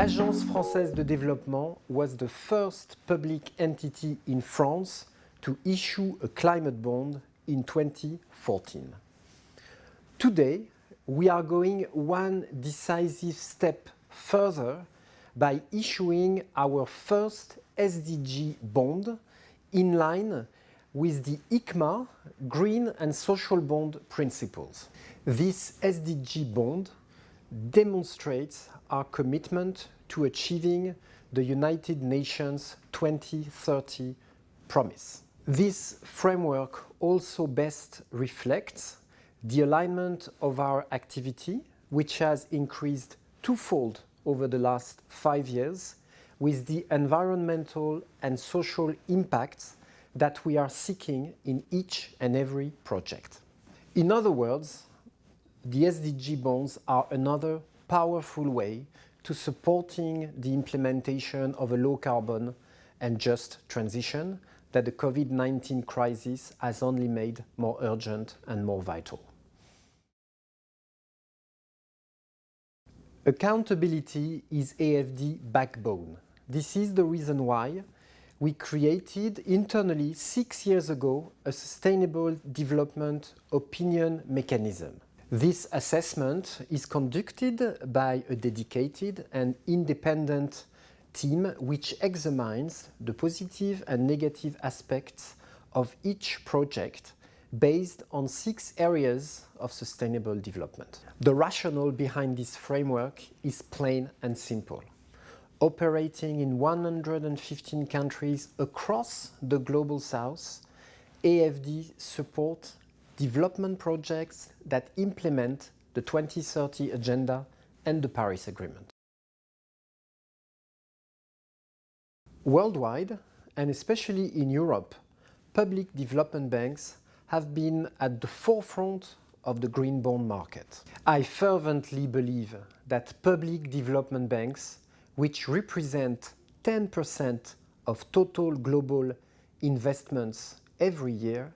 Agence française de développement was the first public entity in France to issue a climate bond in 2014. Today, we are going one decisive step further by issuing our first SDG bond in line with the ICMA Green and Social Bond principles. This SDG bond demonstrates our commitment to achieving the United Nations 2030 promise. This framework also best reflects the alignment of our activity, which has increased twofold over the last 5 years, with the environmental and social impacts that we are seeking in each and every project. In other words, the SDG bonds are another powerful way to supporting the implementation of a low-carbon and just transition that the COVID-19 crisis has only made more urgent and more vital. Accountability is AFD backbone. This is the reason why we created internally 6 years ago a sustainable development opinion mechanism. This assessment is conducted by a dedicated and independent team which examines the positive and negative aspects of each project based on 6 areas of sustainable development. The rationale behind this framework is plain and simple. Operating in 115 countries across the Global South, AFD support development projects that implement the 2030 Agenda and the Paris Agreement. Worldwide, and especially in Europe, public development banks have been at the forefront of the green bond market. I fervently believe that public development banks, which represent 10% of total global investments every year,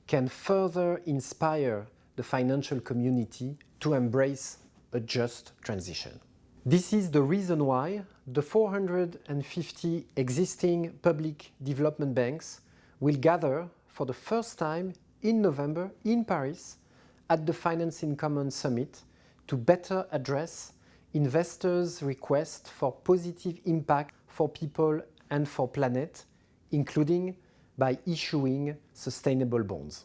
can further inspire the financial community to embrace a just transition. This is the reason why the 450 existing public development banks will gather for the first time in November in Paris at the Finance in Common Summit to better address investors' requests for positive impact for people and for planet, including by issuing sustainable bonds.